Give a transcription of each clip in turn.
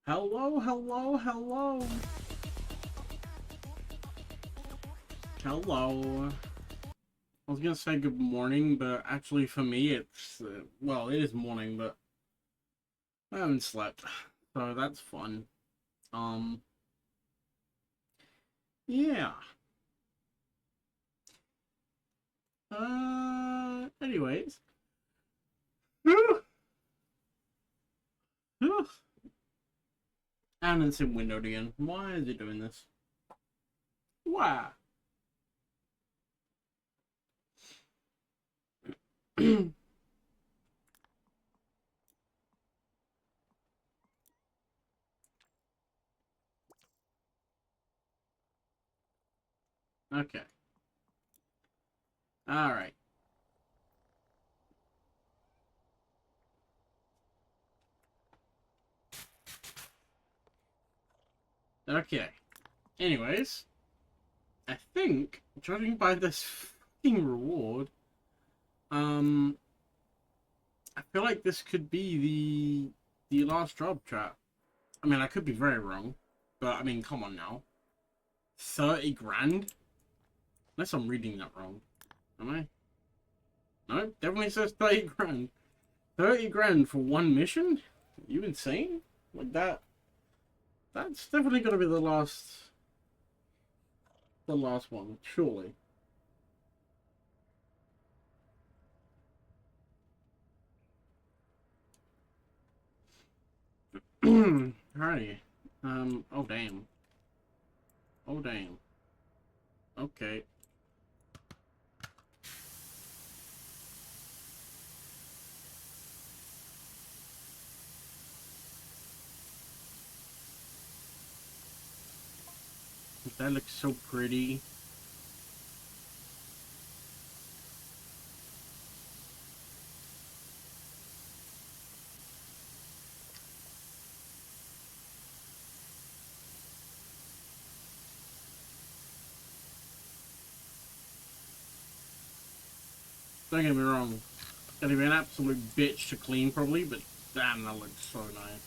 Hello, hello, hello. Hello. I was gonna say good morning, but actually for me it's, well, it is morning, but I haven't slept. So that's fun. Um, yeah. Anyways. And it's in windowed again. Why is it doing this? Why? Okay. Alright. Okay. Anyways, I think, judging by this fucking reward, um, I feel like this could be the last job chat. I mean, I could be very wrong, but I mean, come on now. 30 grand? Unless I'm reading that wrong. Am I? No, definitely says 30 grand. 30 grand for one mission? Are you insane? Like that's definitely gonna be the last one, surely. Alrighty. Oh damn. Oh damn. Okay. That looks so pretty. Don't get me wrong. Gonna be an absolute bitch to clean probably, but damn, that looks so nice.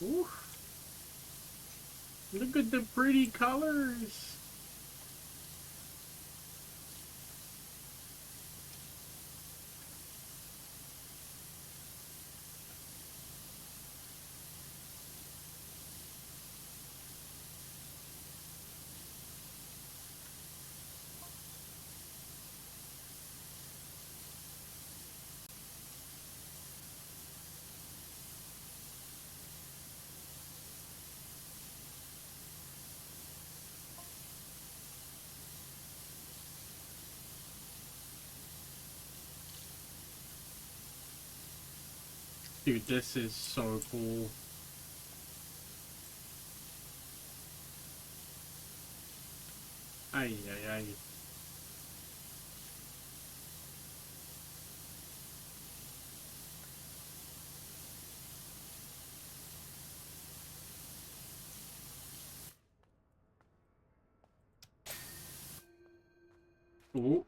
Ooh, look at the pretty colors. Dude, this is so cool. Ay, ay, ay. Ooh,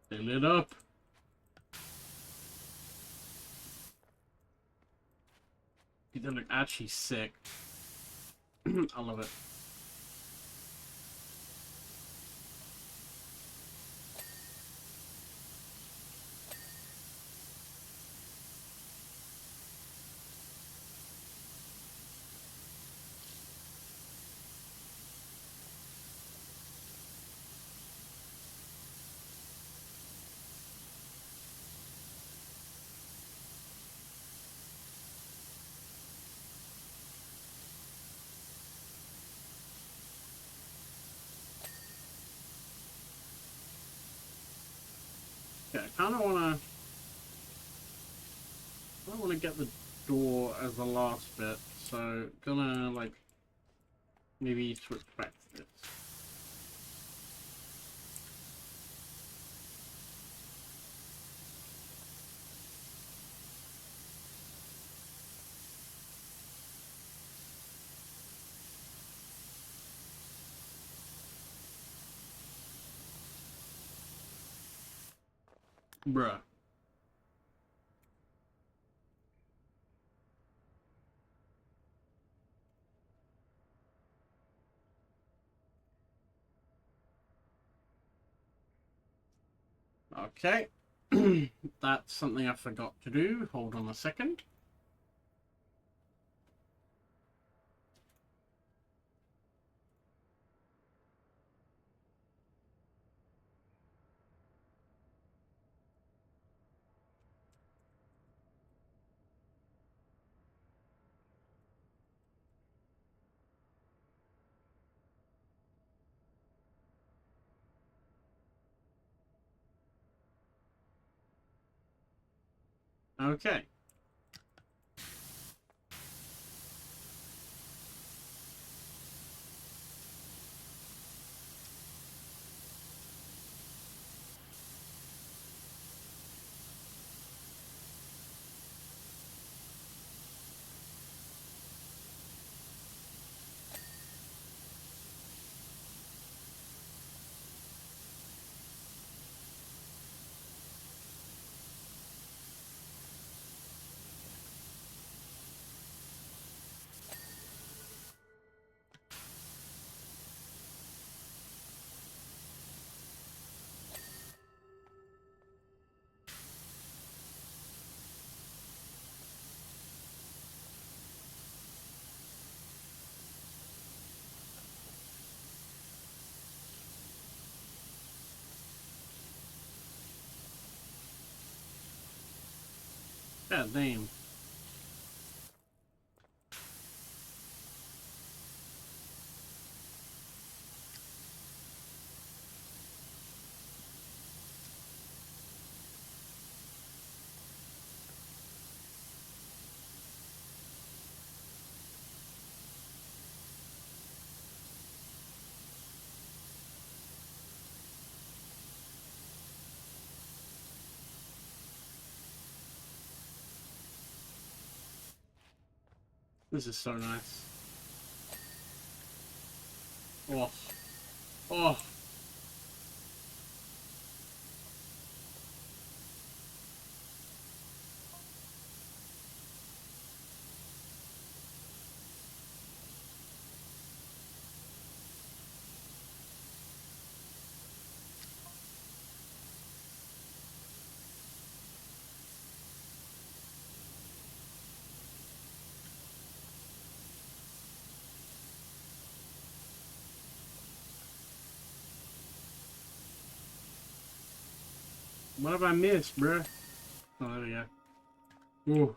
they lit up. Dude, they look actually sick. I love it. Yeah, I kind of want to... I don't want to get the door as the last bit, so gonna like maybe switch back to this. Bruh. Okay. That's something I forgot to do. Hold on a second. Okay. God damn. This is so nice. Oh. Oh. What have I missed, bruh? Oh, there we go. Ooh.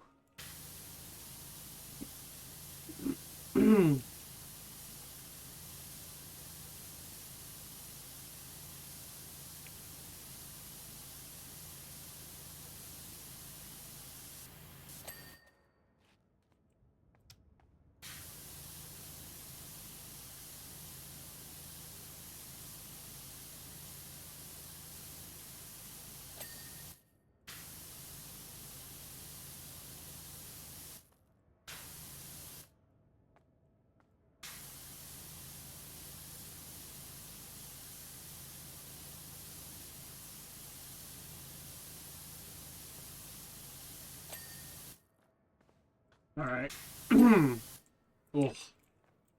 Alright. Oh.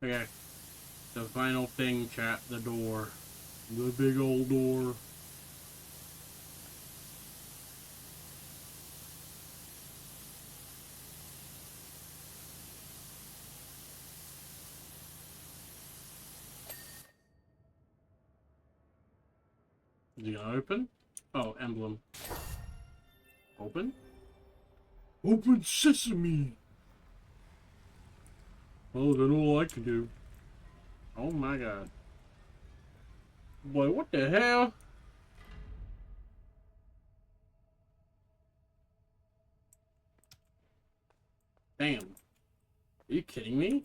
Okay. The final thing, chat. The door. The big old door. Is it gonna open? Oh, emblem. Open? Open sesame! Oh, then all I can do. Oh my god. Boy, what the hell? Damn. Are you kidding me?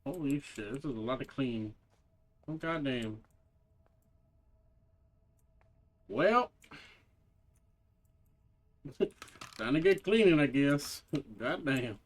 Holy shit, this is a lot of clean. Oh goddamn. Well, time to get cleaning, I guess. Goddamn.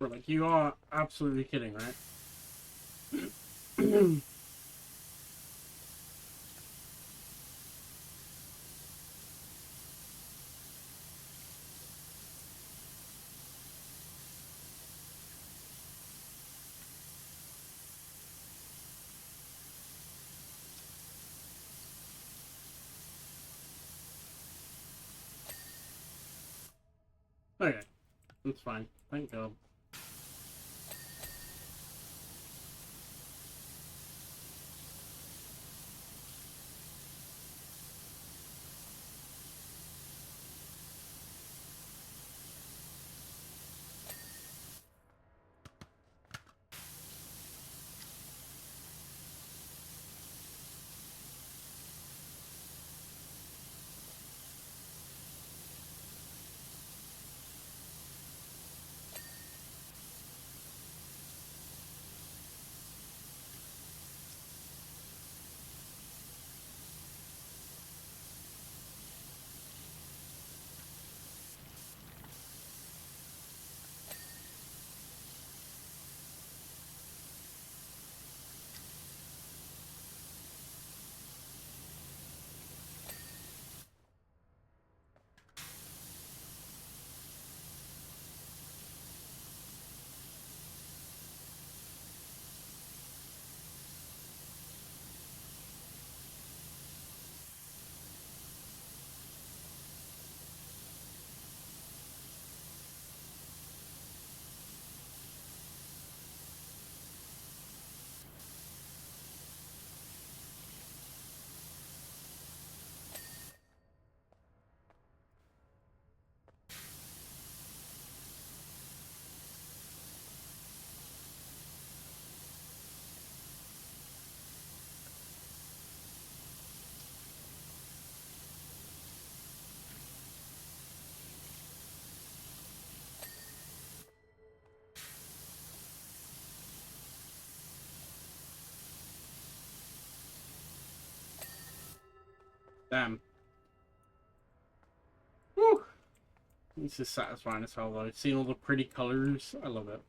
But like, you are absolutely kidding, right? Okay, that's fine. Thank God. Damn. Whew. This is satisfying as hell, though. Seeing all the pretty colors, I love it.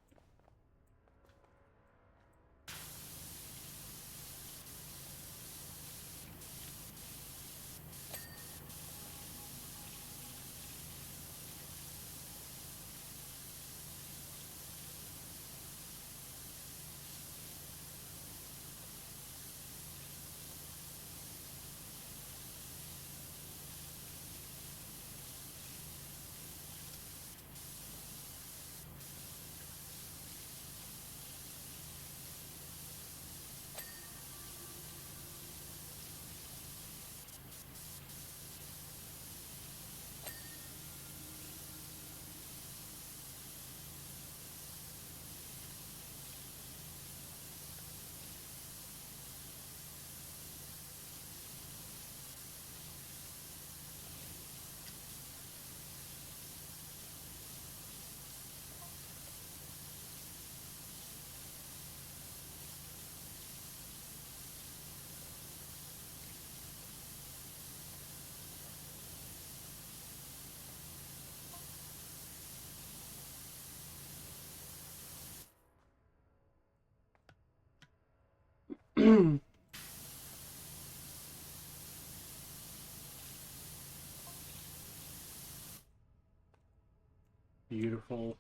Beautiful.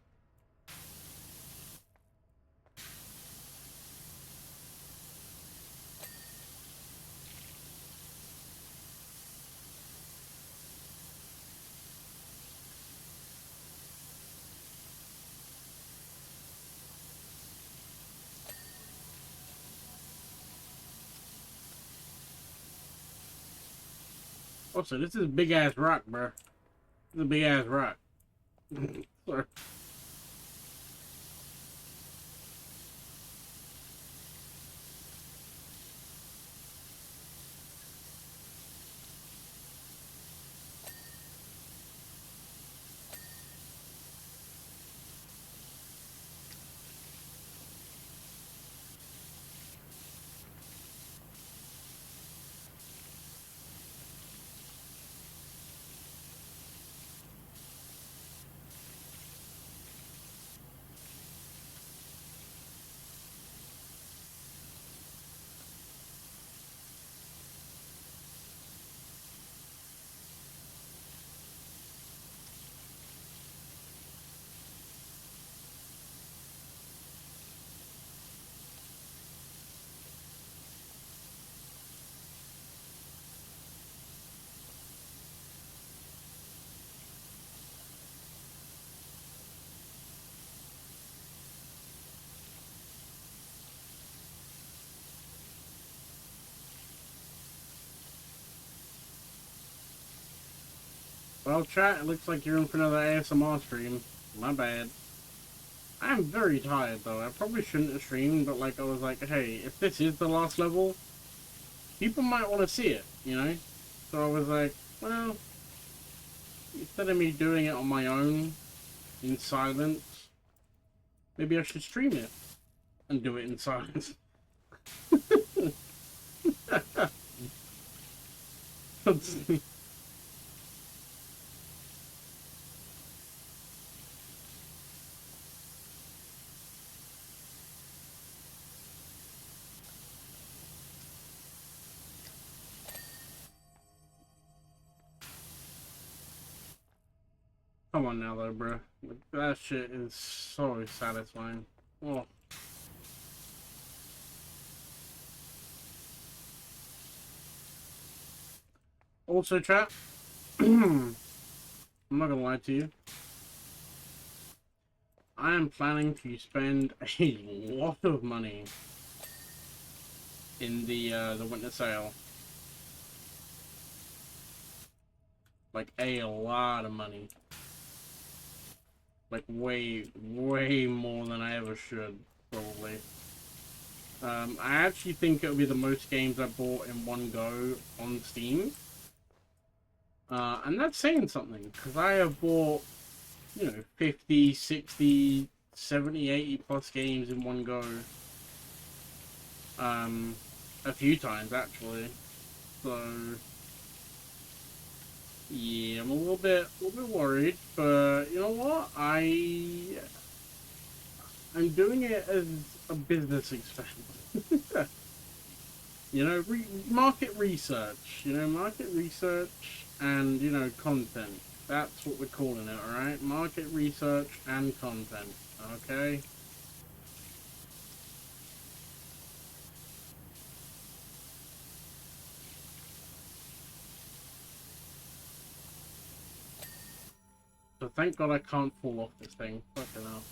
Also, this is a big ass rock, bro. This is a big ass rock. Sorry. Well, chat, it looks like you're in for another ASMR stream. My bad. I'm very tired, though. I probably shouldn't have streamed, but, like, I was like, hey, if this is the last level, people might want to see it, you know? So I was like, well, instead of me doing it on my own, in silence, maybe I should stream it and do it in silence. Come on now, though, bro. That shit is so satisfying. Oh. Also, chat, I'm not gonna lie to you. I am planning to spend a lot of money in the winter sale. Like a lot of money. Like way more than I ever should, probably. I actually think it'll be the most games I bought in one go on Steam. And that's saying something, because I have bought, 50, 60, 70, 80 plus games in one go. A few times, actually. So, yeah, I'm a little bit worried, but you know what? I'm doing it as a business expense. Market research. Market research and content. That's what we're calling it, all right? Market research and content. Okay. So thank God I can't fall off this thing. Fucking hell.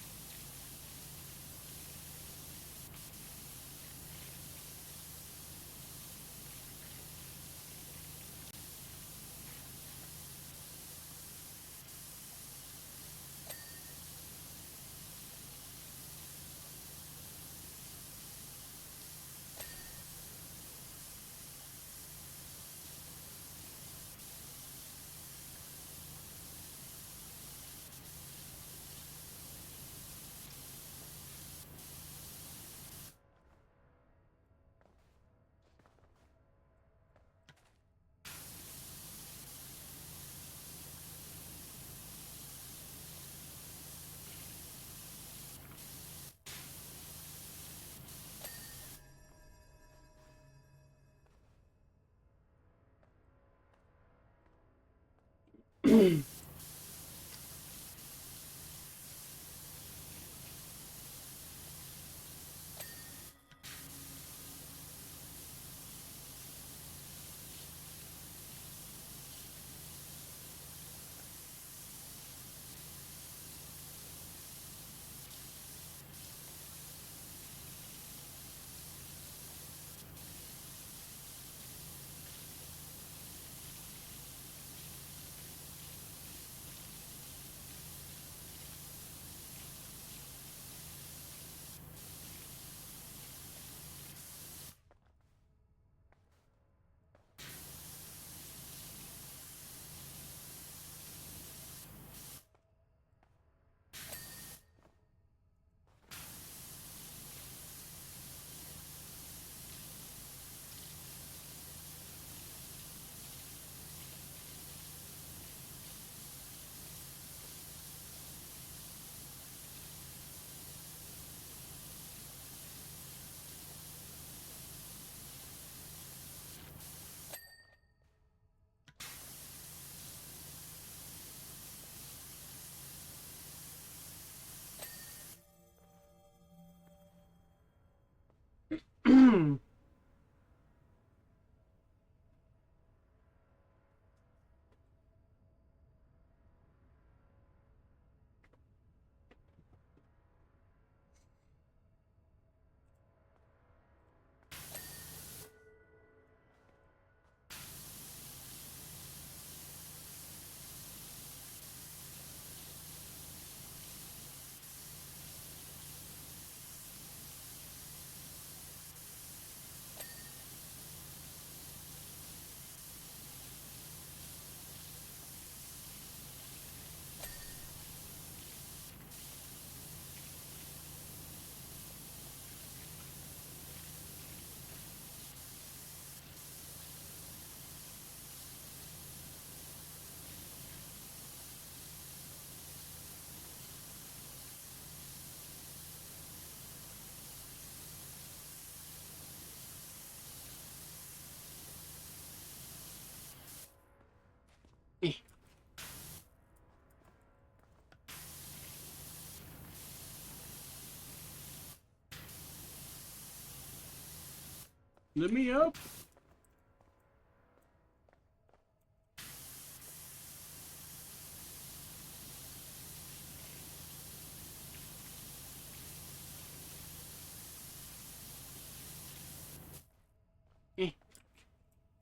Let me up.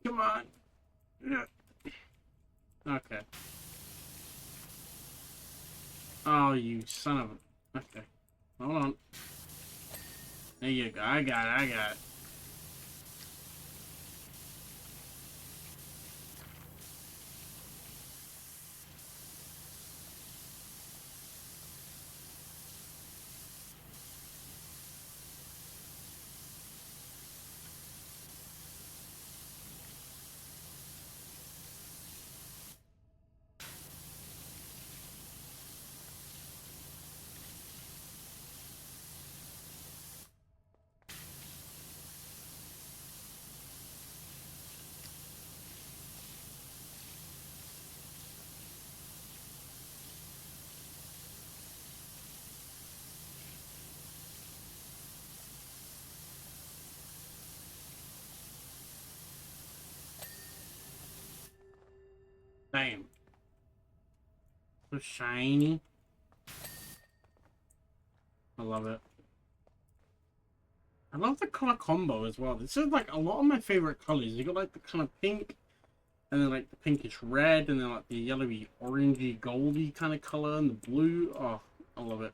Come on. Okay. Oh, you son of a... Okay. Hold on. There you go. I got it. I got it. Damn. So shiny. I love it. I love the color combo as well. This is like a lot of my favorite colors. You got like the kind of pink, and then like the pinkish red, and then like the yellowy, orangey, goldy kind of color, and the blue. Oh, I love it.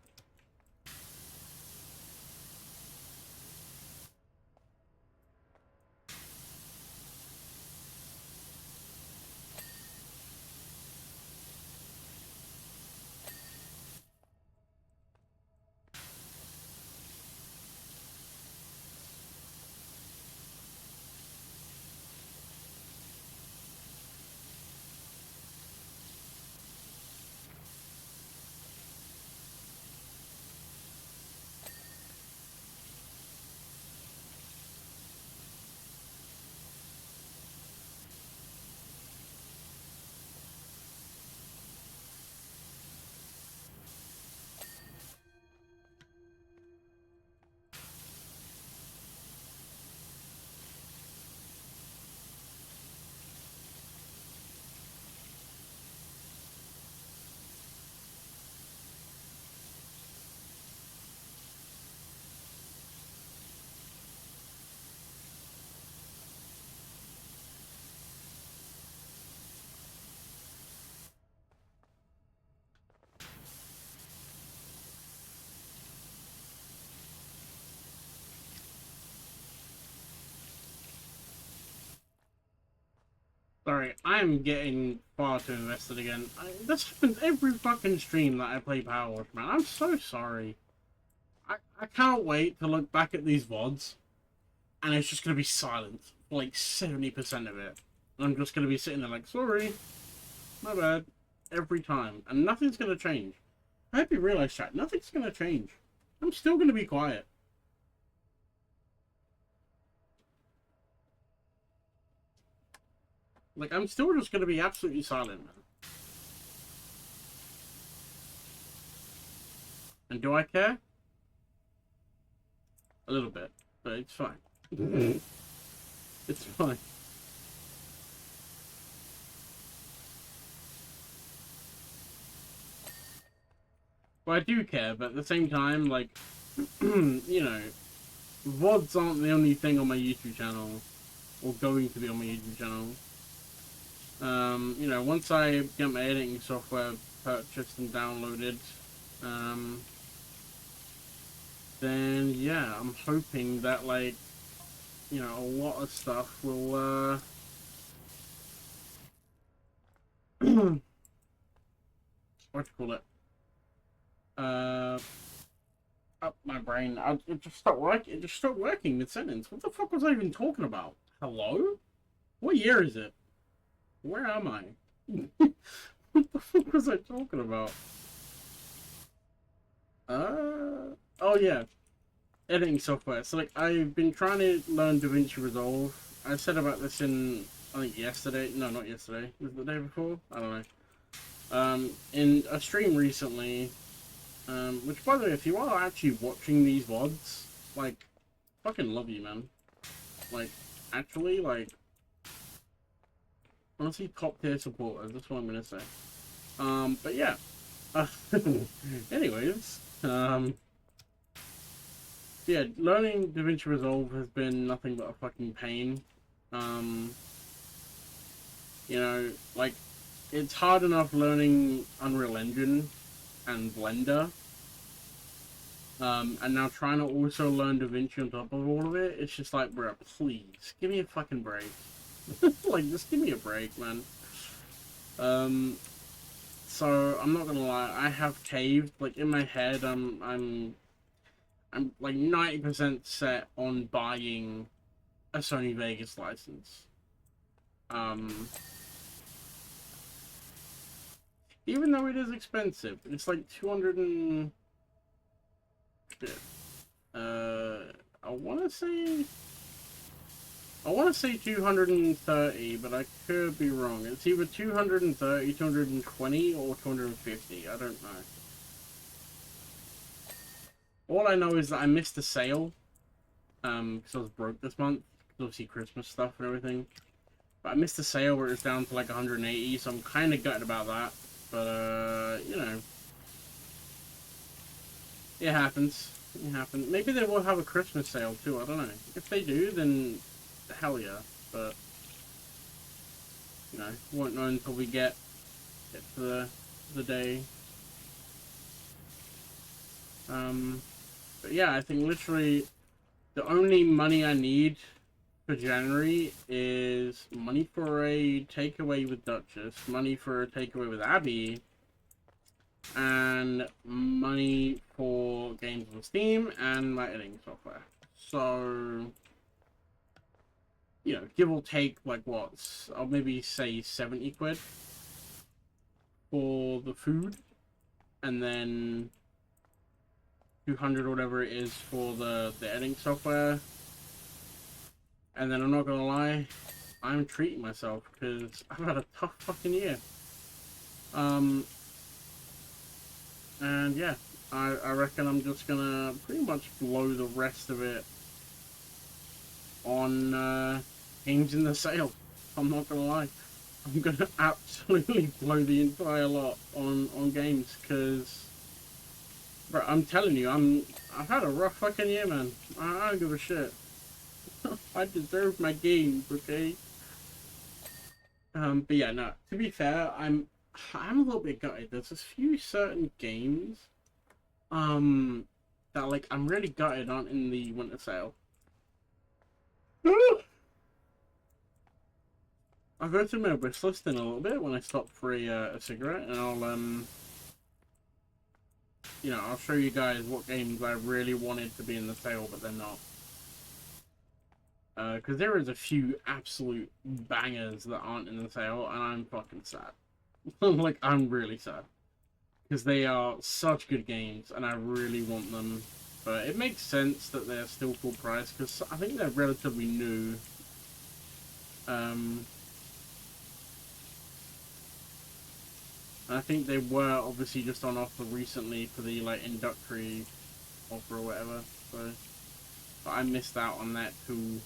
Sorry, I'm getting far too invested again. This happens every fucking stream that I play Power Wash, man. I'm so sorry. I can't wait to look back at these VODs, and it's just going to be silent for like 70% of it. And I'm just going to be sitting there like, sorry, my bad, every time. And nothing's going to change. I hope you realize, chat, nothing's going to change. I'm still going to be quiet. Like, I'm still just going to be absolutely silent, man. And do I care? A little bit, but it's fine. It's fine. Well, I do care, but at the same time, like, you know, VODs aren't the only thing on my YouTube channel, or going to be on my YouTube channel. You know, once I get my editing software purchased and downloaded, then yeah, I'm hoping that, like, you know, a lot of stuff will, what do you call it? Up my brain. It just stopped working. It just stopped working mid-sentence. What the fuck was I even talking about? Hello? What year is it? Where am I? What the fuck was I talking about? Oh yeah. Editing software. So like, I've been trying to learn DaVinci Resolve. I said about this in, I think yesterday. No, not yesterday. Was it the day before? I don't know. In a stream recently. Which, by the way, if you are actually watching these VODs, like, fucking love you, man. Like, actually, like, honestly, top tier supporters. That's what I'm gonna say. But yeah. Anyways, yeah, learning DaVinci Resolve has been nothing but a fucking pain. Um, you know, like, it's hard enough learning Unreal Engine and Blender. And now trying to also learn DaVinci on top of all of it, it's just like, bro, please, give me a fucking break. Like, just give me a break, man. Um, so I'm not gonna lie, I have caved. Like, in my head, I'm like 90% set on buying a Sony Vegas license. Um, even though it is expensive, it's like 200 and shit. I want to say 230, but I could be wrong. It's either 230, 220, or 250. I don't know. All I know is that I missed a sale, because I was broke this month, because obviously Christmas stuff and everything. But I missed a sale where it was down to like 180, so I'm kind of gutted about that. But, you know, it happens. It happens. Maybe they will have a Christmas sale too, I don't know. If they do, then hell yeah. But, you know, won't know until we get to the day. But yeah, I think literally the only money I need for January is money for a takeaway with Duchess, money for a takeaway with Abby, and money for games on Steam and my editing software. So, you know, give or take, like, what? I'll maybe say 70 quid for the food, and then 200 or whatever it is for the editing software. And then I'm not gonna lie, I'm treating myself because I've had a tough fucking year. And yeah, I reckon I'm just gonna pretty much blow the rest of it on games in the sale. I'm not gonna lie. I'm gonna absolutely blow the entire lot on games because, bro, I'm telling you, I've had a rough fucking year, man. I don't give a shit. I deserve my games, okay? But yeah, no. To be fair, I'm a little bit gutted. There's a few certain games, that like I'm really gutted aren't in the winter sale. I'll go through my wish list in a little bit when I stop for a cigarette, and I'll show you guys what games I really wanted to be in the sale, but they're not. Because there is a few absolute bangers that aren't in the sale, and I'm fucking sad. Like, I'm really sad. Because they are such good games, and I really want them. But it makes sense that they're still full price, because I think they're relatively new. I think they were obviously just on offer recently for the, like, introductory offer or whatever. So, but I missed out on that too.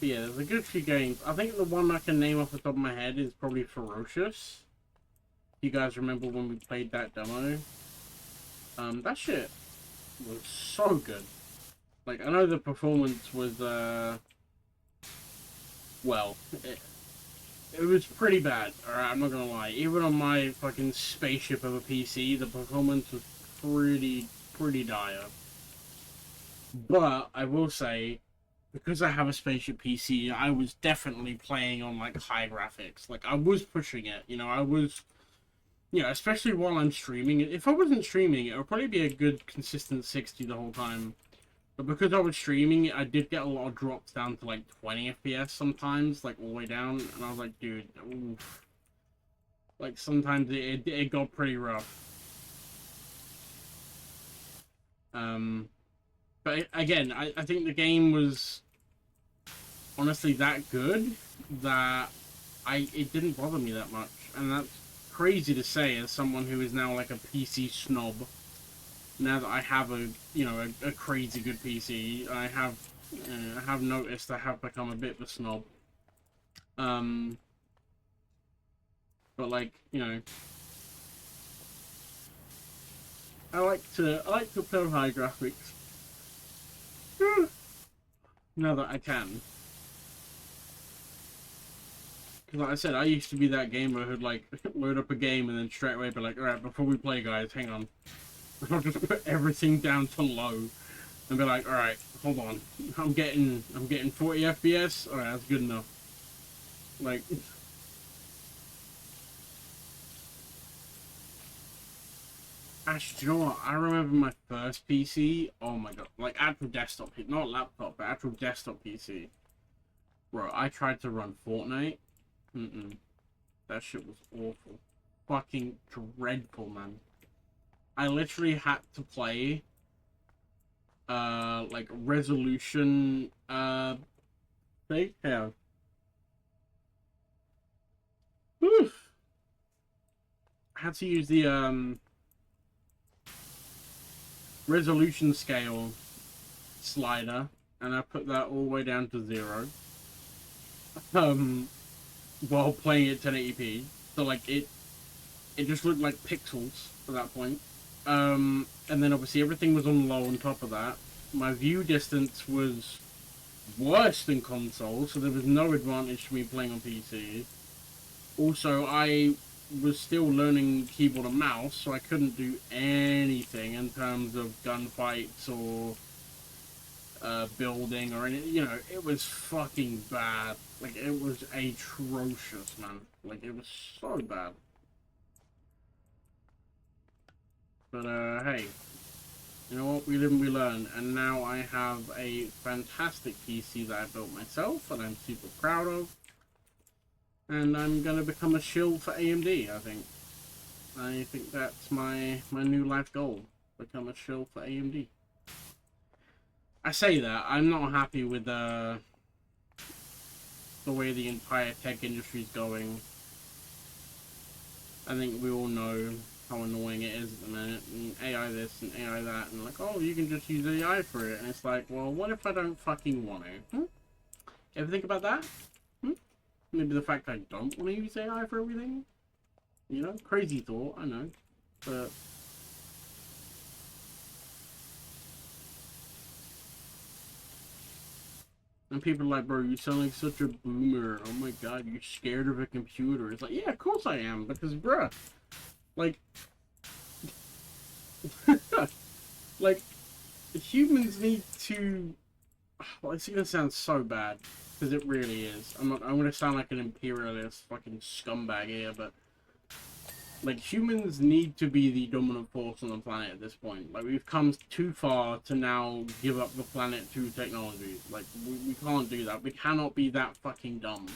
But yeah, there's a good few games. I think the one I can name off the top of my head is probably Ferocious. You guys remember when we played that demo? That shit was so good. Like, I know the performance was, well, it was pretty bad, alright, I'm not gonna lie. Even on my fucking spaceship of a PC, the performance was pretty dire. But, I will say, because I have a spaceship PC, I was definitely playing on, like, high graphics. Like, I was pushing it, especially while I'm streaming. If I wasn't streaming, it would probably be a good, consistent 60 the whole time. But because I was streaming, I did get a lot of drops down to, like, 20 FPS sometimes, like, all the way down. And I was like, dude, oof. Like, sometimes it got pretty rough. But again, I think the game was honestly that good that it didn't bother me that much, and that's crazy to say as someone who is now like a PC snob. Now that I have a crazy good PC, I have noticed I have become a bit of a snob. Um, but like I like to play with high graphics now that I can. Because like I said, I used to be that gamer who'd like load up a game and then straight away be like, all right, before we play, guys, hang on. I'll just put everything down to low and be like, all right, hold on, I'm getting 40 FPS. All right, that's good enough. Like, actually, do you know what? I remember my first PC. Oh my god, like actual desktop, not laptop, but actual desktop PC. Bro, I tried to run Fortnite. That shit was awful, fucking dreadful, man. I literally had to play like resolution thing. Yeah. Oof. I had to use the resolution scale slider, and I put that all the way down to 0. Um, while playing at 1080p, so like it just looked like pixels at that point. And then obviously everything was on low on top of that. My view distance was worse than console, so there was no advantage to me playing on PC. Also, I was still learning keyboard and mouse, so I couldn't do anything in terms of gunfights or building or anything. It was fucking bad. Like, it was atrocious, man. Like, it was so bad. But, hey, you know what? We live and we learn. And now I have a fantastic PC that I built myself, and I'm super proud of. And I'm gonna become a shill for AMD, I think. I think that's my new life goal. Become a shill for AMD. I say that, I'm not happy with the way the entire tech industry is going. I think we all know how annoying it is at the minute, and AI this and AI that, and like, oh, you can just use AI for it, and it's like, well, what if I don't fucking want to? Ever think about that? Maybe the fact I don't want to use AI for everything? Crazy thought, I know, but and people are like, bro, you sound like such a boomer. Oh my god, you're scared of a computer. It's like, yeah, of course I am, because, bruh, like, like, humans need to. Well, it's gonna sound so bad, because it really is. I'm gonna sound like an imperialist fucking scumbag here, but like, humans need to be the dominant force on the planet at this point. Like, we've come too far to now give up the planet to technology. Like, we can't do that. We cannot be that fucking dumb.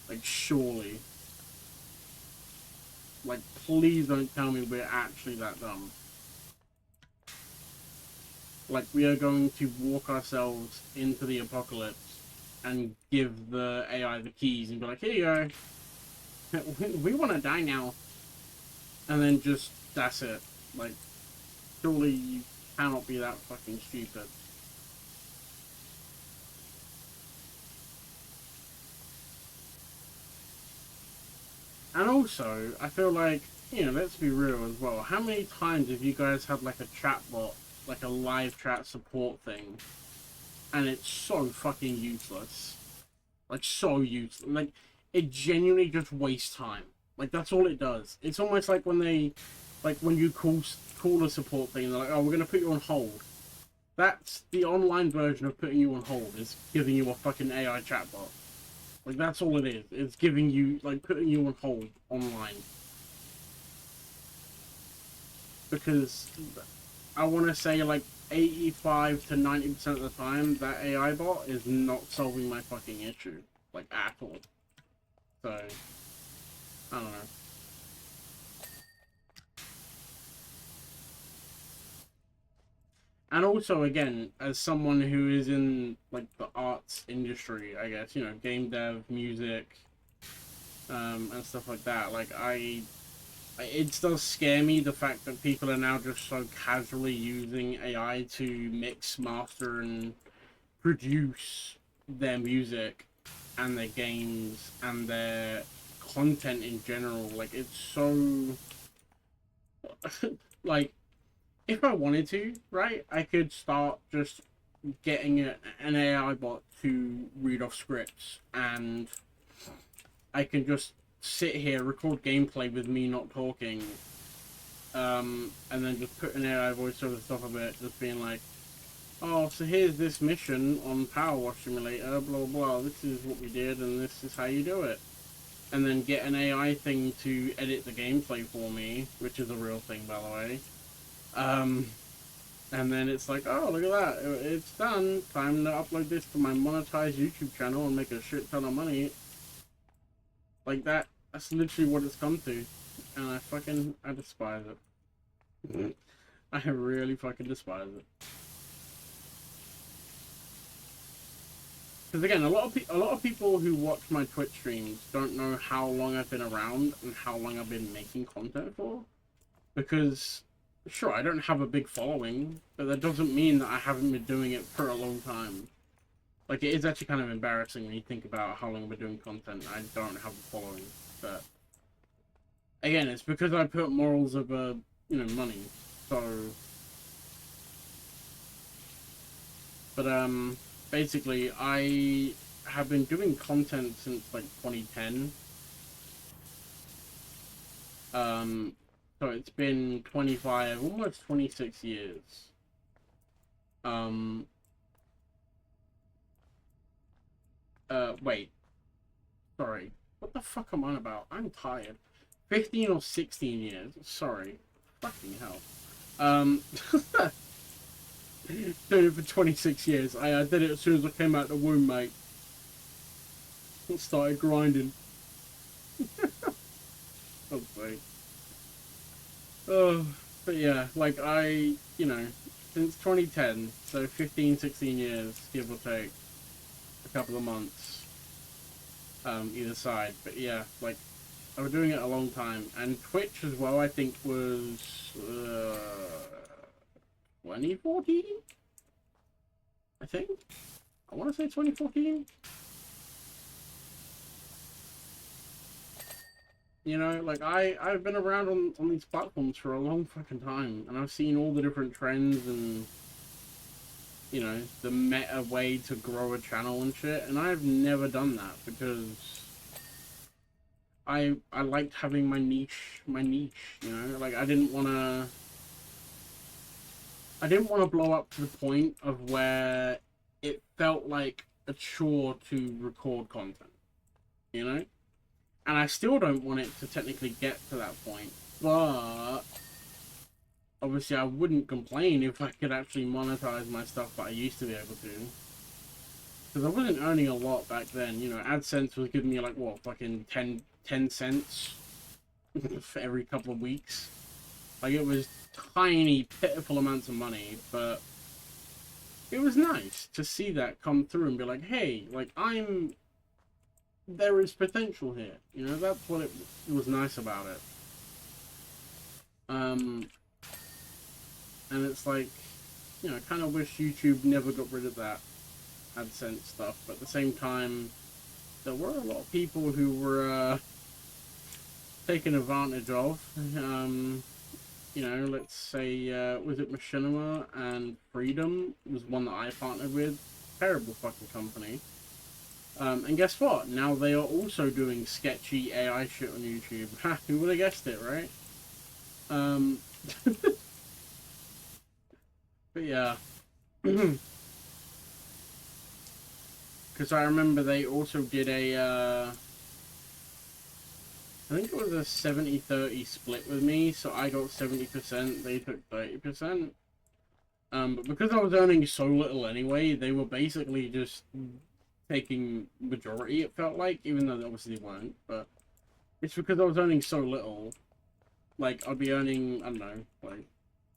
Like, surely. Like, please don't tell me we're actually that dumb. Like, we are going to walk ourselves into the apocalypse and give the AI the keys and be like, here you go. We want to die now. And then just, that's it. Like, surely you cannot be that fucking stupid. And also, I feel like, let's be real as well. How many times have you guys had like a chatbot, like a live chat support thing, and it's so fucking useless? Like, so useless. Like, it genuinely just wastes time. Like, that's all it does. It's almost like when you call a support thing, they're like, oh, we're gonna put you on hold. That's the online version of putting you on hold, is giving you a fucking AI chatbot. Like, that's all it is. It's giving you, like, putting you on hold online. Because I want to say, like, 85 to 90% of the time, that AI bot is not solving my fucking issue. Like, at all. So, I don't know. And also, again, as someone who is in like the arts industry, I guess, you know, game dev, music, and stuff like that. Like it does scare me the fact that people are now just so casually using AI to mix, master, and produce their music and their games and their content in general. Like it's so like if I wanted to, right, I could start just getting an AI bot to read off scripts, and I can just sit here, record gameplay with me not talking, and then just put an AI voice over the top of it, just being like, oh, so here's this mission on Power Wash Simulator, blah, blah, this is what we did, and this is how you do it. And then get an AI thing to edit the gameplay for me, which is a real thing, by the way. And then it's like, oh, look at that, it's done. Time to upload this to my monetized YouTube channel and make a shit ton of money. Like that, that's literally what it's come to. And I despise it. I really fucking despise it. Because again, a lot of people who watch my Twitch streams don't know how long I've been around and how long I've been making content for. Because, sure, I don't have a big following, but that doesn't mean that I haven't been doing it for a long time. Like, it is actually kind of embarrassing when you think about how long I've been doing content. I don't have a following, but again, it's because I put morals over, you know, money. So, but basically, I have been doing content since like 2010. So it's been 25, almost 26 years. Wait. Sorry. What the fuck am I on about? I'm tired. 15 or 16 years. Sorry. Fucking hell. Doing it for 26 years. I did it as soon as I came out of the womb, mate. And started grinding. God's sake. Oh, but yeah, like you know, since 2010, so 15, 16 years, give or take, a couple of months, either side. But yeah, like, I was doing it a long time. And Twitch as well, I think, was 2014? I think? I want to say 2014? You know, like, I've been around on these platforms for a long fucking time, and I've seen all the different trends and, you know, the meta way to grow a channel and shit, and I've never done that because I liked having my niche, you know, like, I didn't want to blow up to the point of where it felt like a chore to record content, you know? And I still don't want it to technically get to that point, but obviously I wouldn't complain if I could actually monetize my stuff that I used to be able to. Because I wasn't earning a lot back then, you know, AdSense was giving me like, what, fucking 10 cents for every couple of weeks. Like, it was tiny, pitiful amounts of money, but it was nice to see that come through and be like, hey, like, there is potential here, you know. That's what it was nice about it. And it's like, you know, I kind of wish YouTube never got rid of that AdSense stuff, but at the same time, there were a lot of people who were taken advantage of. You know, let's say, was it Machinima and Freedom was one that I partnered with. Terrible fucking company. And guess what? Now they are also doing sketchy AI shit on YouTube. Ha, who would have guessed it, right? But yeah. Because I remember they also did a, I think it was a 70-30 split with me, so I got 70%, they took 30%. But because I was earning so little anyway, they were basically just taking majority, it felt like, even though they obviously weren't, but it's because I was earning so little. Like, I'd be earning, I don't know, like,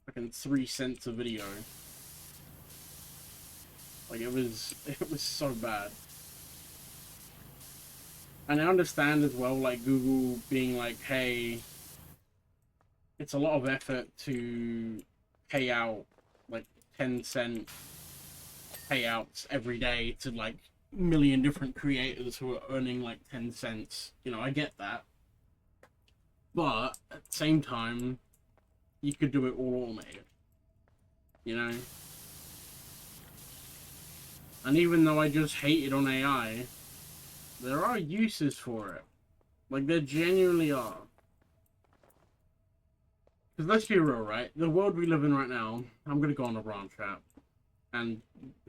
fucking 3 cents a video. Like it was so bad. And I understand as well, like Google being like, hey, it's a lot of effort to pay out like 10-cent payouts every day to like million different creators who are earning like 10 cents. You know, I get that. But at the same time, you could do it all automated. You know? And even though I just hated on AI, there are uses for it. Like, there genuinely are. Because let's be real, right? The world we live in right now, I'm going to go on a rant, chat. And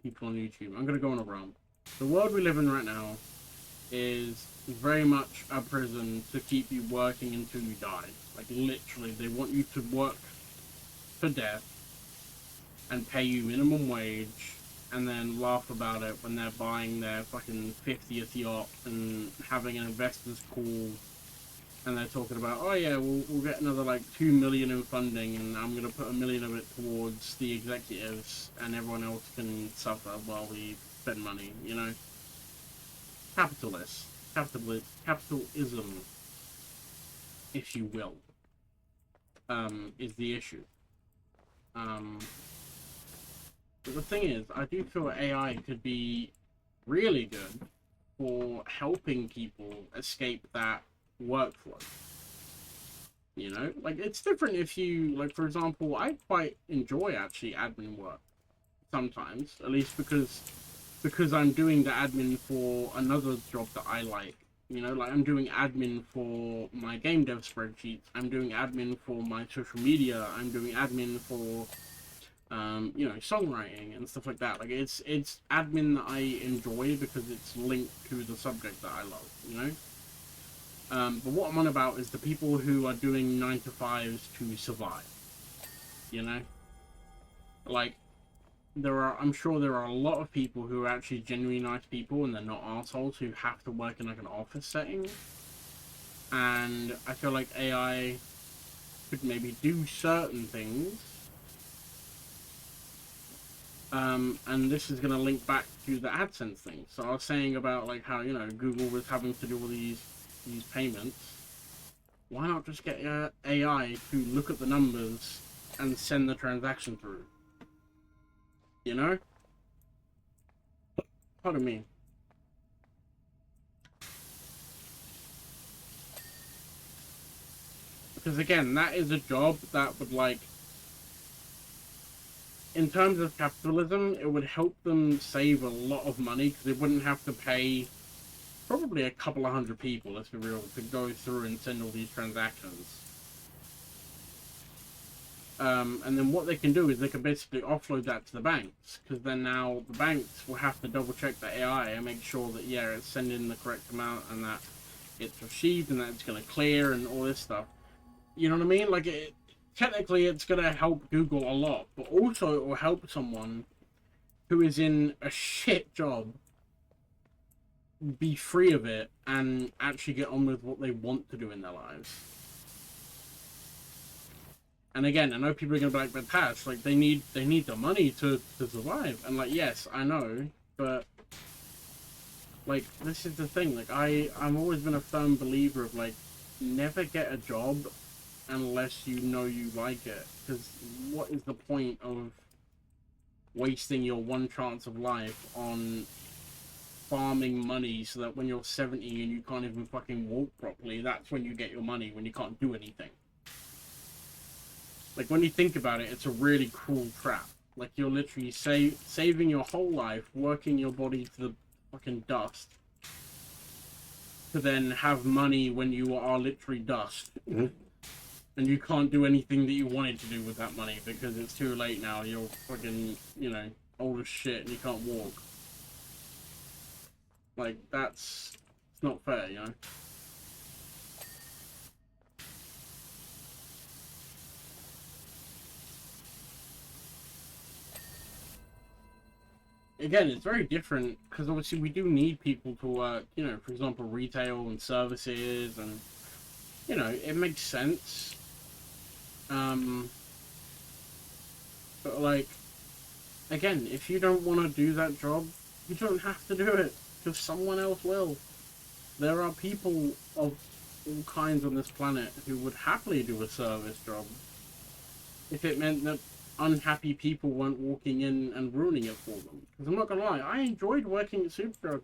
people on YouTube, I'm going to go on a rant. The world we live in right now is very much a prison to keep you working until you die. Like, literally, they want you to work for death and pay you minimum wage and then laugh about it when they're buying their fucking 50th yacht and having an investors call and they're talking about, oh yeah, we'll get another like 2 million in funding and I'm going to put 1 million of it towards the executives and everyone else can suffer while we spend money, you know? Capitalism, if you will, is the issue. But the thing is, I do feel AI could be really good for helping people escape that workflow. You know, like it's different if you, like, for example, I quite enjoy actually admin work sometimes, at least because I'm doing the admin for another job that I like. You know, like I'm doing admin for my game dev spreadsheets. I'm doing admin for my social media. I'm doing admin for, you know, songwriting and stuff like that. Like it's admin that I enjoy because it's linked to the subject that I love. You know. But what I'm on about is the people who are doing 9-to-5s to survive. You know, like I'm sure there are a lot of people who are actually genuinely nice people and they're not assholes who have to work in like an office setting. And I feel like AI could maybe do certain things. And this is going to link back to the AdSense thing. So I was saying about like how, you know, Google was having to do all these payments. Why not just get AI to look at the numbers and send the transaction through? You know? Pardon me. Because again, that is a job that would, like, in terms of capitalism, it would help them save a lot of money because they wouldn't have to pay probably a couple of hundred people, let's be real, to go through and send all these transactions. And then what they can do is they can basically offload that to the banks, because then now the banks will have to double check the AI and make sure that, yeah, it's sending the correct amount and that it's received and that it's going to clear and all this stuff. You know what I mean? Like, technically it's going to help Google a lot, but also it will help someone who is in a shit job be free of it and actually get on with what they want to do in their lives. And again, I know people are gonna be like, but Tash, like they need the money to survive. And like, yes, I know, but like this is the thing. Like I'm always been a firm believer of like never get a job unless you know you like it. Because what is the point of wasting your one chance of life on farming money so that when you're 70 and you can't even fucking walk properly, that's when you get your money, when you can't do anything? Like, when you think about it, it's a really cruel trap. Like, you're literally saving your whole life, working your body to the fucking dust, to then have money when you are literally dust. Mm-hmm. And you can't do anything that you wanted to do with that money because it's too late now. You're fucking, you know, old as shit and you can't walk. Like, it's not fair, you know? Again, it's very different because obviously we do need people to work, you know, for example, retail and services, and you know, it makes sense. But like, again, if you don't want to do that job, you don't have to do it, because someone else will. There are people of all kinds on this planet who would happily do a service job if it meant that unhappy people weren't walking in and ruining it for them. Because I'm not gonna lie, I enjoyed working at Superdrug.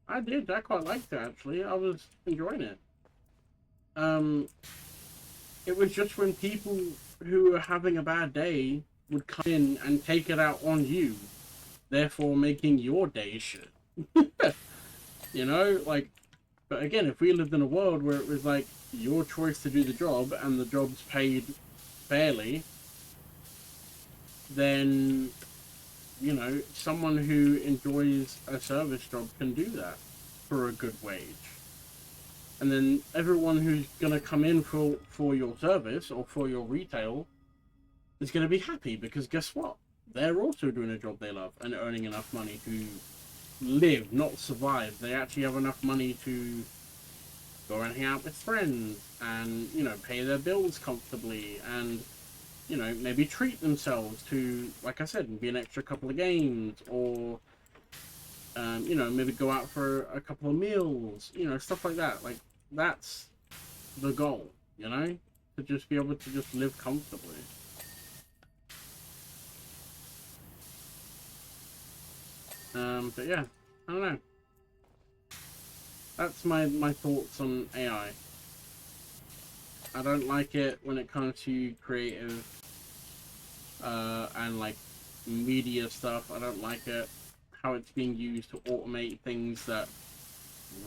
I did. I quite liked it, actually. I was enjoying it. Um, it was just when people who were having a bad day would come in and take it out on you, therefore making your day shit. You know, like, but again, if we lived in a world where it was like your choice to do the job and the job's paid fairly, then, you know, someone who enjoys a service job can do that for a good wage. And then everyone who's going to come in for your service or for your retail is going to be happy, because guess what? They're also doing a job they love and earning enough money to live, not survive. They actually have enough money to go and hang out with friends and, you know, pay their bills comfortably and, you know, maybe treat themselves to, like I said, be an extra couple of games, or, you know, maybe go out for a couple of meals, you know, stuff like that. Like, that's the goal, you know? To just be able to just live comfortably. But yeah, I don't know. That's my thoughts on AI. I don't like it when it comes to creative and like media stuff. I don't like it how it's being used to automate things that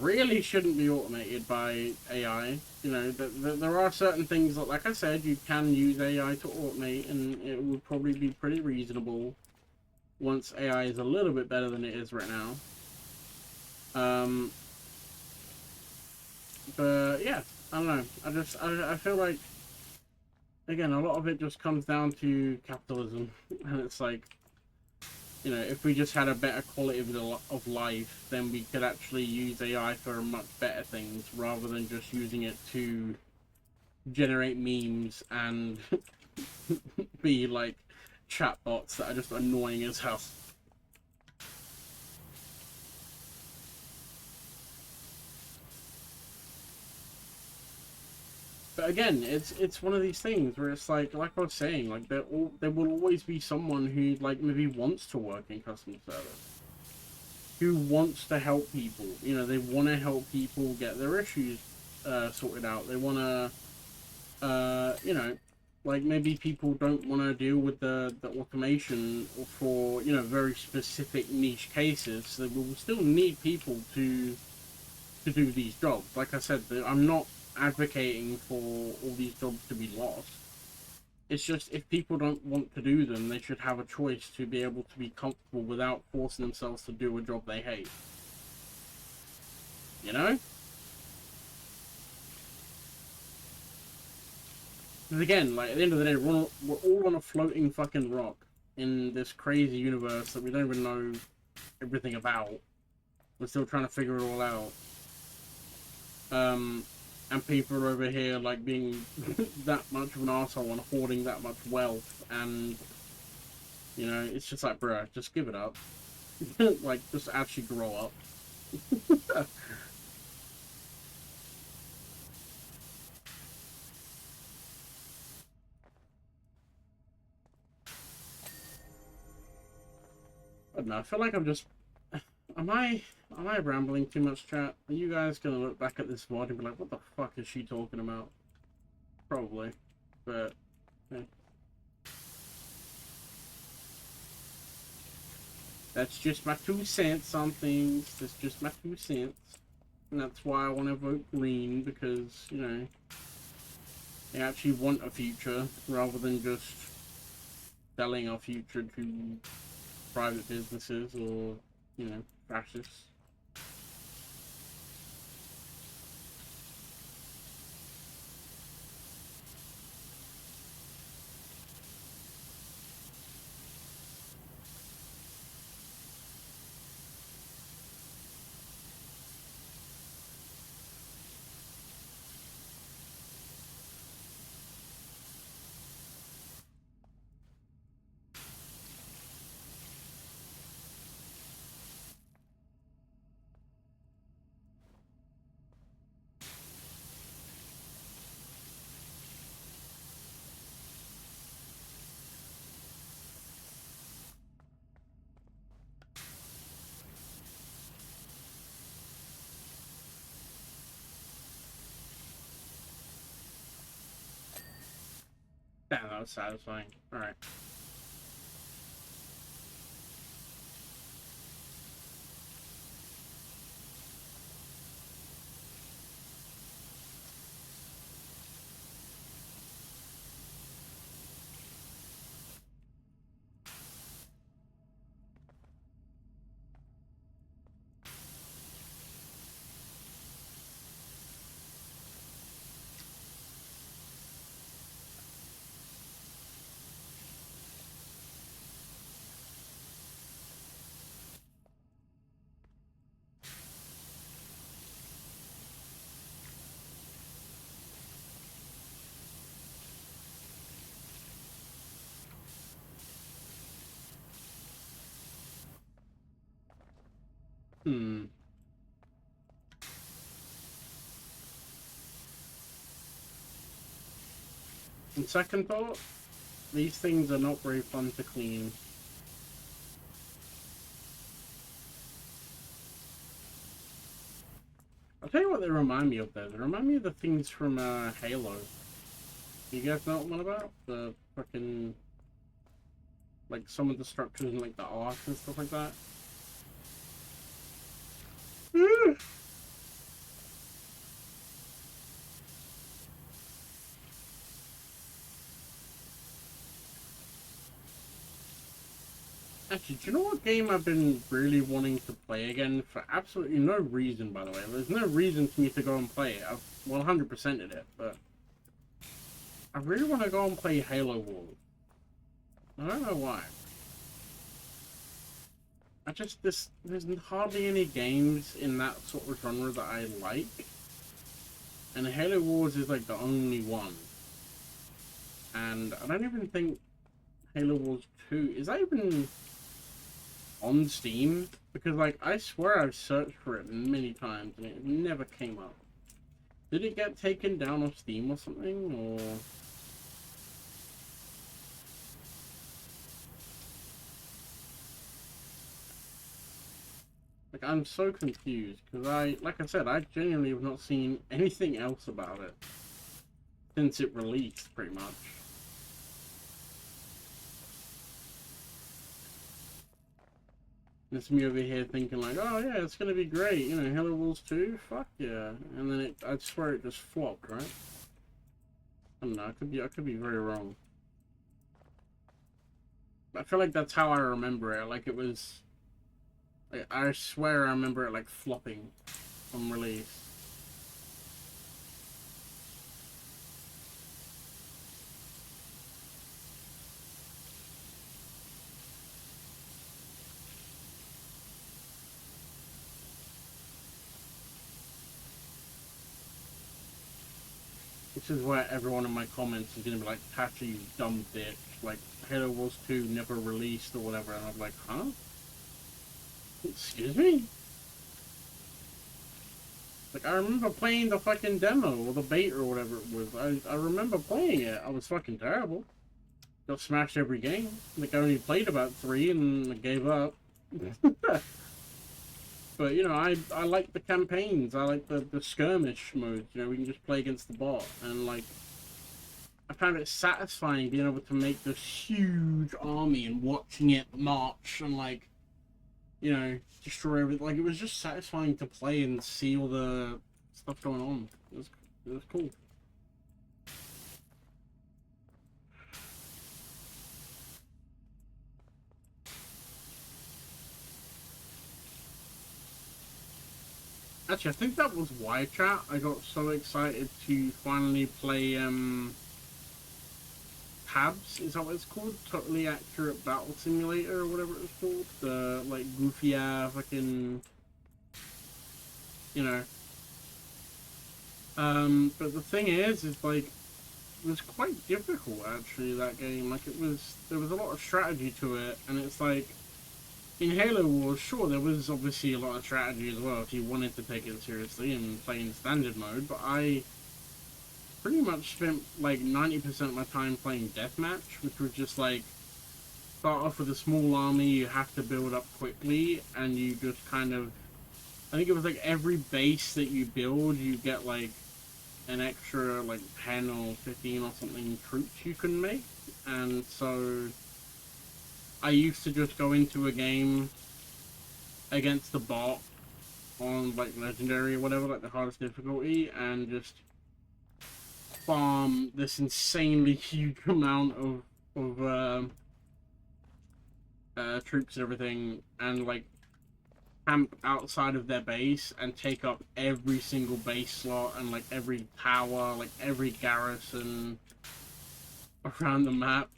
really shouldn't be automated by AI. You know, there are certain things that, like I said, you can use AI to automate, and it would probably be pretty reasonable once AI is a little bit better than it is right now. Um, but yeah, I don't know. I feel like, again, a lot of it just comes down to capitalism, and it's like, you know, if we just had a better quality of life, then we could actually use AI for much better things rather than just using it to generate memes and be like chatbots that are just annoying as hell. But again, it's one of these things where it's like I was saying, like there will always be someone who like maybe wants to work in customer service, who wants to help people. You know, they want to help people get their issues sorted out. They want to, you know, like maybe people don't want to deal with the automation for, you know, very specific niche cases. So we will still need people to do these jobs. Like I said, I'm not advocating for all these jobs to be lost. It's just if people don't want to do them, they should have a choice to be able to be comfortable without forcing themselves to do a job they hate. You know? Because again, like at the end of the day, we're all on a floating fucking rock in this crazy universe that we don't even know everything about. We're still trying to figure it all out. And people are over here like being that much of an asshole and hoarding that much wealth, and you know, it's just like, bruh, just give it up. Like, just actually grow up. I don't know. I feel like I'm just. Am I rambling too much, chat? Are you guys gonna look back at this mod and be like, what the fuck is she talking about? Probably, but yeah. That's just my 2 cents on things. That's just my 2 cents, and that's why I want to vote green, because you know they actually want a future rather than just selling our future to private businesses or, you know, fascists. Damn, that was satisfying. Alright. Hmm. In second thought, these things are not very fun to clean. I'll tell you what they remind me of though. They remind me of the things from Halo. You guys know what I'm on about? The fucking... like some of the structures and like the art and stuff like that. Actually, do you know what game I've been really wanting to play again for absolutely no reason, by the way? There's no reason for me to go and play it. I've 100%ed it, but I really want to go and play Halo Wars. I don't know why. There's hardly any games in that sort of genre that I like. And Halo Wars is like the only one. And I don't even think Halo Wars 2, is that even on Steam? Because like, I swear I've searched for it many times and it never came up. Did it get taken down off Steam or something, or... like, I'm so confused, because like I said, I genuinely have not seen anything else about it since it released, pretty much. It's me over here thinking like, oh yeah, it's gonna be great, you know, Halo Wars 2, fuck yeah. And then I swear it just flopped, right? I don't know, I could be very wrong. I feel like that's how I remember it, like it was... like, I swear I remember it like flopping on release. Which is why everyone in my comments is gonna be like, Natasha, you dumb bitch. Like, Halo Wars 2 never released or whatever. And I'm like, huh? Excuse me? Like, I remember playing the fucking demo or the beta or whatever it was. I remember playing it. I was fucking terrible. Got smashed every game. Like, I only played about 3 and I gave up. But, you know, I like the campaigns. I like the skirmish modes. You know, we can just play against the bot. And, like, I found it satisfying being able to make this huge army and watching it march and, like, you know, destroy everything. Like, it was just satisfying to play and see all the stuff going on. It was cool. Actually, I think that was why, chat, I got so excited to finally play, Tabs, is that what it's called? Totally Accurate Battle Simulator, or whatever it was called. The, like, goofy fucking... you know. But the thing is like, it was quite difficult, actually, that game. Like, there was a lot of strategy to it, and it's like, in Halo Wars, sure, there was obviously a lot of strategy as well if you wanted to take it seriously and play in standard mode, but I pretty much spent like 90% of my time playing Deathmatch, which was just like, start off with a small army, you have to build up quickly, and you just kind of, I think it was like every base that you build, you get like an extra like 10 or 15 or something troops you can make, and so I used to just go into a game against the bot on like legendary or whatever, like the hardest difficulty, and just farm this insanely huge amount of troops and everything, and like camp outside of their base and take up every single base slot and like every tower, like every garrison around the map.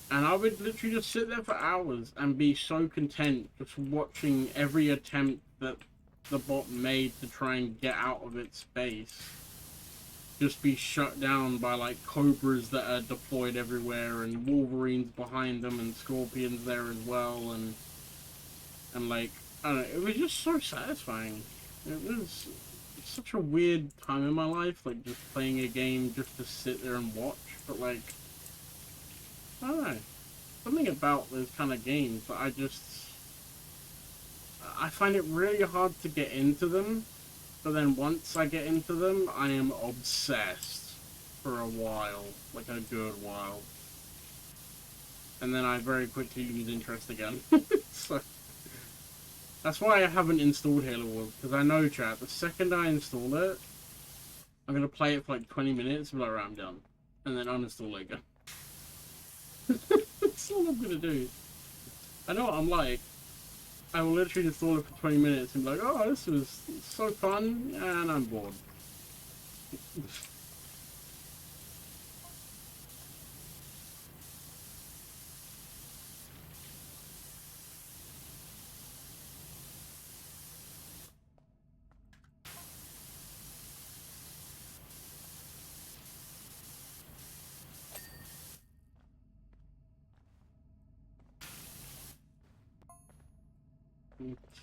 And I would literally just sit there for hours and be so content just watching every attempt that the bot made to try and get out of its base just be shut down by like cobras that are deployed everywhere and wolverines behind them and scorpions there as well, and like I don't know, it was just so satisfying. It was such a weird time in my life, like just playing a game just to sit there and watch, but like I don't know, something about those kind of games that I find it really hard to get into them, but then once I get into them, I am obsessed for a while, like a good while. And then I very quickly lose interest again. So that's why I haven't installed Halo Wars, because I know, chat, the second I install it, I'm going to play it for like 20 minutes and be like, right, I'm done. And then uninstall it again. That's all I'm going to do. I know what I'm like. I will literally install it for 20 minutes and be like, oh, this was so fun, and I'm bored.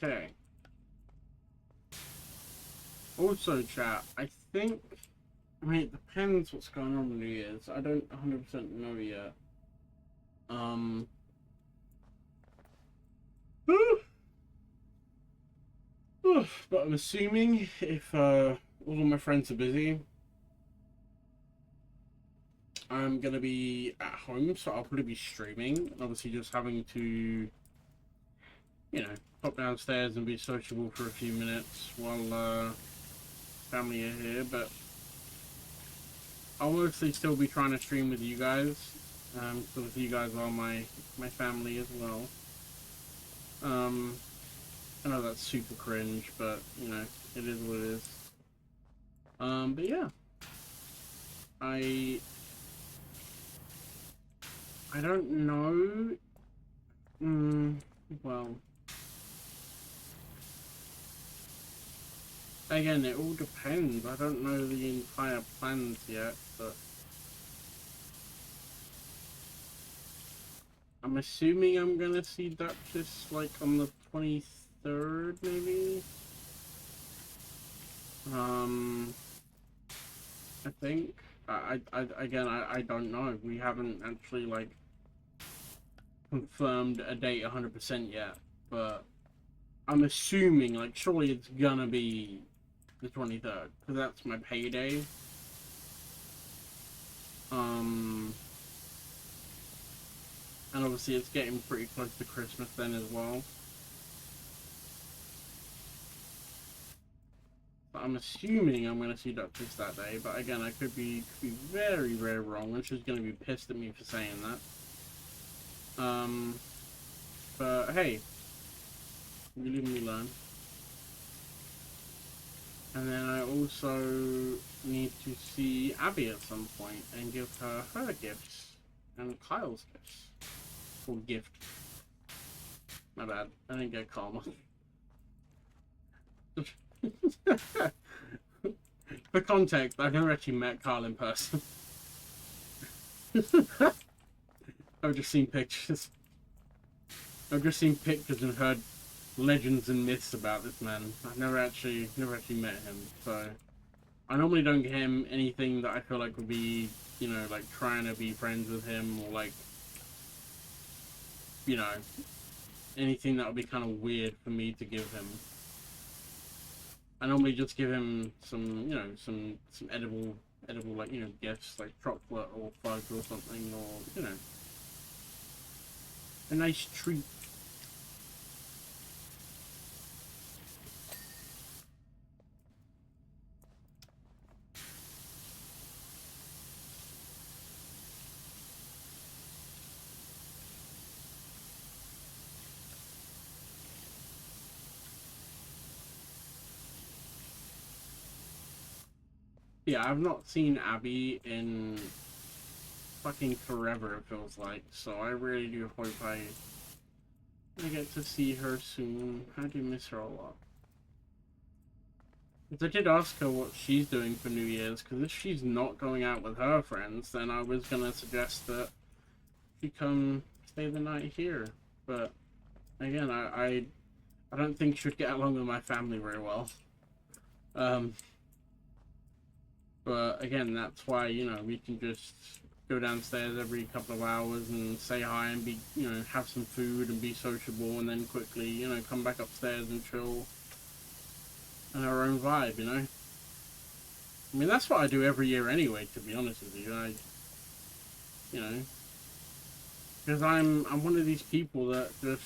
Okay. Also, chat, I think... I mean, it depends what's going on with New Year's. I don't 100% know yet. But I'm assuming if all of my friends are busy, I'm gonna be at home, so I'll probably be streaming, and obviously just having to, pop downstairs and be sociable for a few minutes while family are here. But I'll mostly still be trying to stream with you guys, because you guys are my family as well. I know that's super cringe, but it is what it is. But yeah, I don't know. Well, again, it all depends. I don't know the entire plans yet, but I'm assuming I'm gonna see Duchess like on the 23rd, maybe. I think. I don't know. We haven't actually like confirmed a date 100% yet, but I'm assuming like surely it's gonna be the 23rd because that's my payday. And obviously it's getting pretty close to Christmas then as well. But I'm assuming I'm going to see Duchess that day, but again, I could be very, very wrong, and she's going to be pissed at me for saying that. But hey, you live and you learn. And then I also need to see Abby at some point and give her gifts and Kyle's gifts. Or gift. My bad. I didn't get karma. For context, I've never actually met Kyle in person. I've just seen pictures. I've just seen pictures and heard legends and myths about this man. I've never actually met him, so I normally don't get him anything that I feel like would be, like trying to be friends with him, or like, anything that would be kind of weird for me to give him. I normally just give him some, you know, some edible like, you know, gifts like chocolate or fudge or something, or, you know, a nice treat. Yeah, I've not seen Abby in fucking forever, it feels like, so I really do hope I get to see her soon. I do miss her a lot. Because I did ask her what she's doing for New Year's, because if she's not going out with her friends, then I was going to suggest that she come stay the night here. But, again, I don't think she'd get along with my family very well. Um, but, again, that's why, you know, we can just go downstairs every couple of hours and say hi and be, you know, have some food and be sociable, and then quickly, you know, come back upstairs and chill in our own vibe, you know? I mean, that's what I do every year anyway, to be honest with you. You know, because I'm one of these people that just,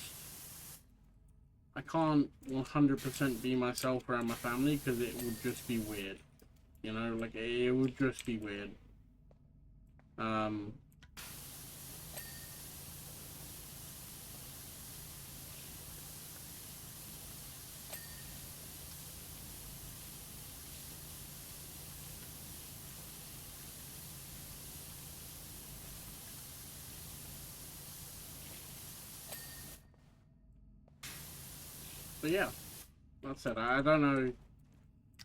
I can't 100% be myself around my family because it would just be weird. You know, like, it would just be weird. Um, but yeah, that's it. I don't know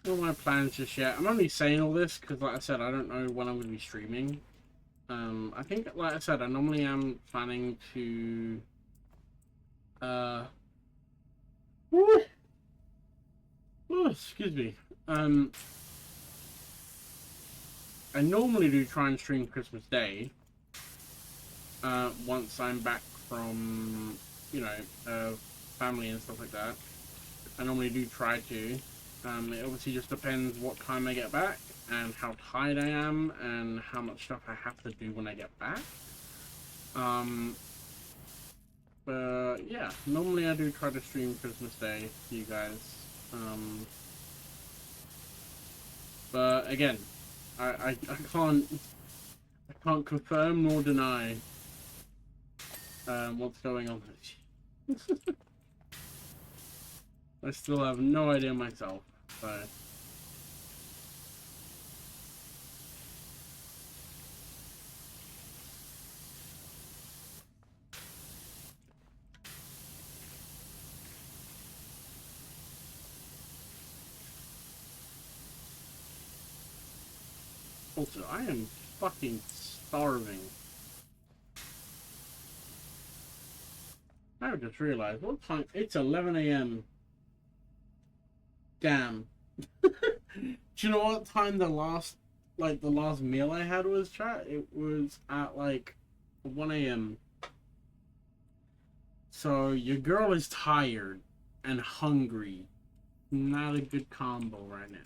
what my plans just yet. I'm only saying all this because, like I said, I don't know when I'm going to be streaming. I think, like I said, I normally am planning to, uh, oh, excuse me. I normally do try and stream Christmas Day. Once I'm back from, you know, family and stuff like that. I normally do try to. It obviously just depends what time I get back and how tired I am and how much stuff I have to do when I get back. But yeah, normally I do try to stream Christmas Day for you guys. But again, I can't confirm nor deny what's going on. I still have no idea myself. So. Also, I am fucking starving. I just realized what time. It's 11 a.m. Damn. Do you know what time the last meal I had was, chat? It was at like 1 a.m. So your girl is tired and hungry. Not a good combo right now.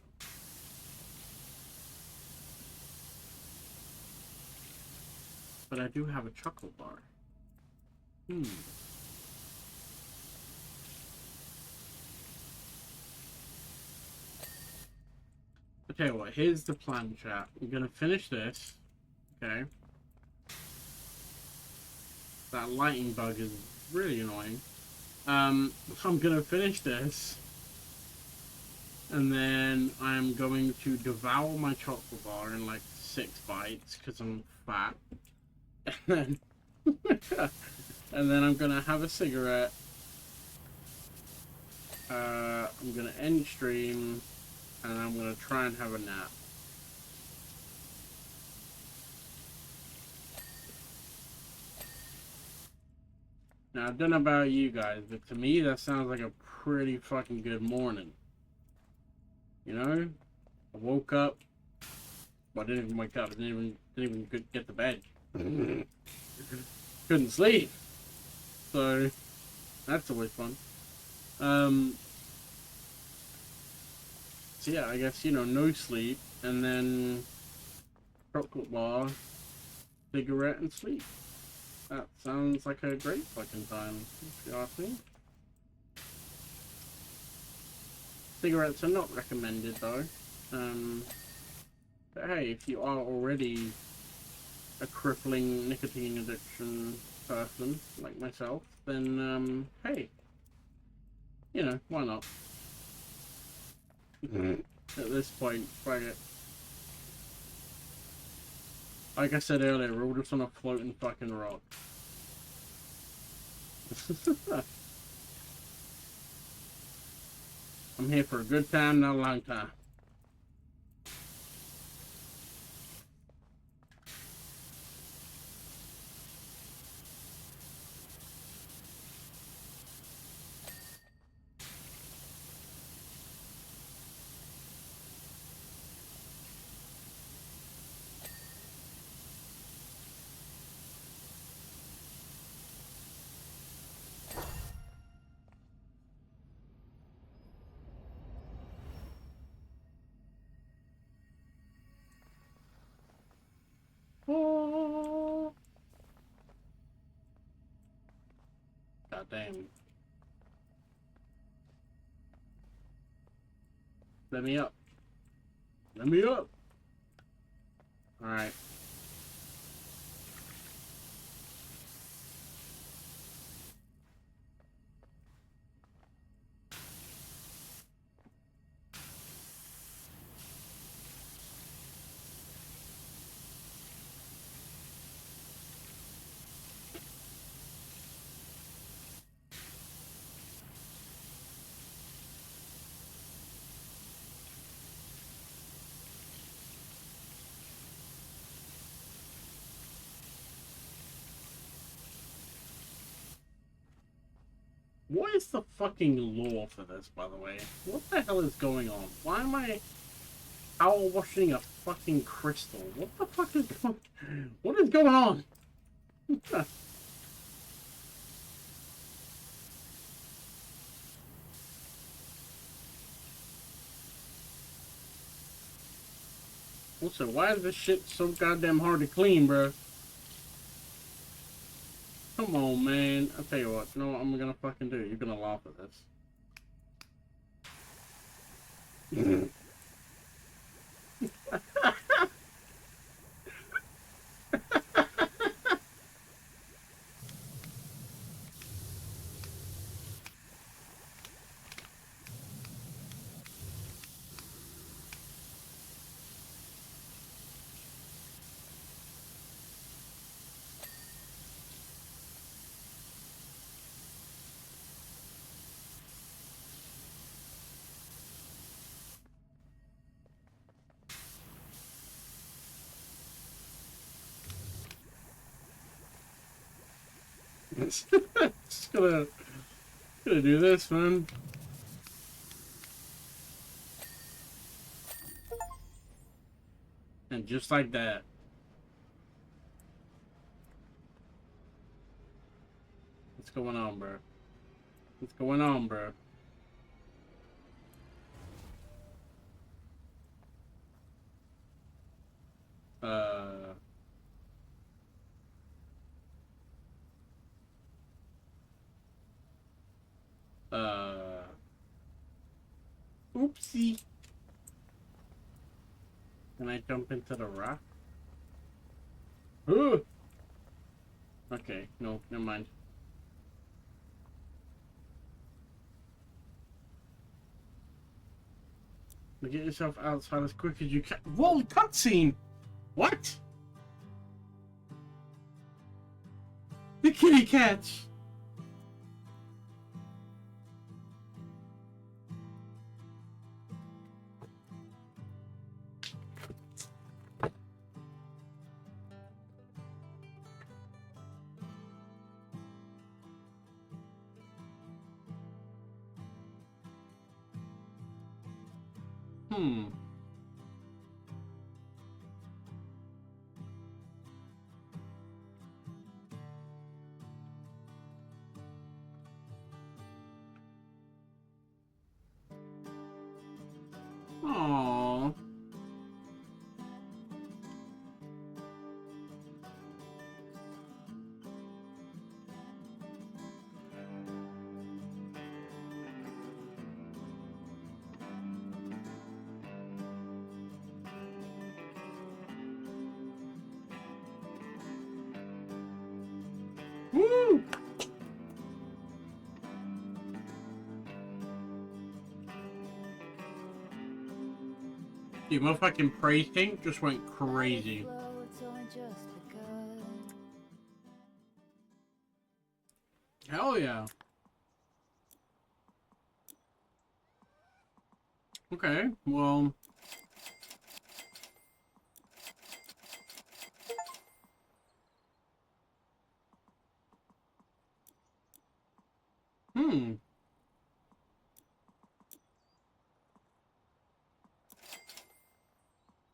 But I do have a chocolate bar. I'll tell you what, here's the plan, chat. I'm gonna finish this. Okay. That lighting bug is really annoying. I'm gonna finish this. And then I'm going to devour my chocolate bar in like 6 bites because I'm fat. And then I'm gonna have a cigarette. I'm gonna end stream, and I'm gonna try and have a nap. Now, I don't know about you guys, but to me that sounds like a pretty fucking good morning. You know? I woke up. Well, I didn't even wake up. I didn't even get to bed. Couldn't sleep. So, that's always fun. So yeah, I guess, you know, no sleep, and then chocolate bar, cigarette, and sleep. That sounds like a great fucking time, if you ask me. Cigarettes are not recommended, though. But hey, if you are already a crippling nicotine addiction person, like myself, then, hey, you know, why not? At this point, fuck it. Like I said earlier, we're all just on a floating fucking rock. I'm here for a good time, not a long time. Oh. God damn. Let me up. Let me up. Alright. What is the fucking lore for this, by the way? What the hell is going on? Why am I power washing a fucking crystal? What the fuck is going... What is going on? Also, why is this shit so goddamn hard to clean, bro? Come on, man. I'll tell you what. You know what I'm gonna fucking do? You're gonna laugh at this. Just gonna do this, man. And just like that. What's going on, bro? What's going on, bro? Uh... Oopsie. Can I jump into the rock? Ooh! Okay, no, never mind. Get yourself outside as quick as you can. Whoa, cutscene! What? The kitty cats! Hmm. Woo! Dude, my fucking praise tank just went crazy. Hell yeah. Okay, well... Hmm.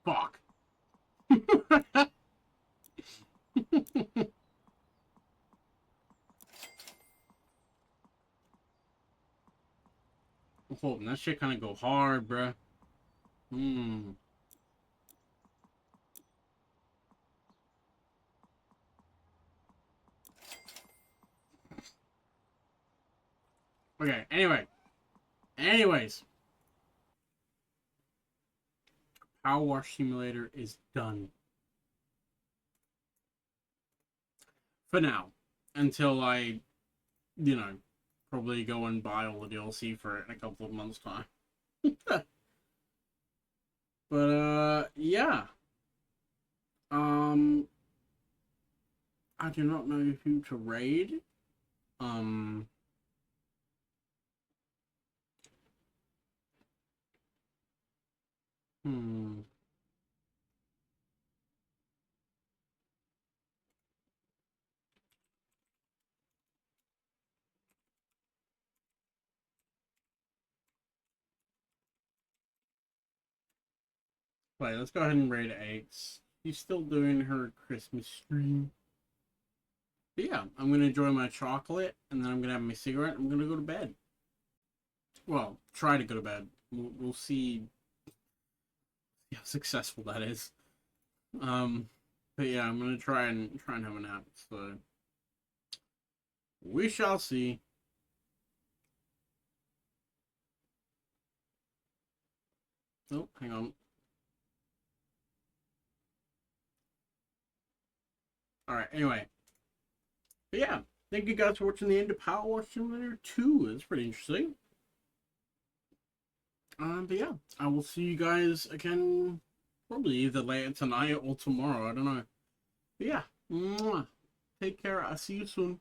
Fuck. Oh, that shit kind of go hard, bruh. Hmm. Okay, anyways. Power Wash Simulator is done. For now. Until I, you know, probably go and buy all the DLC for it in a couple of months' time. But, yeah. Um, I do not know who to raid. Um, hmm. Wait, let's go ahead and raid Eggs. She's still doing her Christmas stream. But yeah, I'm gonna enjoy my chocolate, and then I'm gonna have my cigarette. I'm gonna go to bed. Well, try to go to bed. We'll see how successful that is. But yeah, I'm gonna try and have a nap. So we shall see. Oh, hang on. All right. Anyway, but yeah, thank you guys for watching the end of Power Wash Simulator 2. It's pretty interesting. But yeah, I will see you guys again probably either later tonight or tomorrow. I don't know. But yeah, mwah. Take care. I'll see you soon.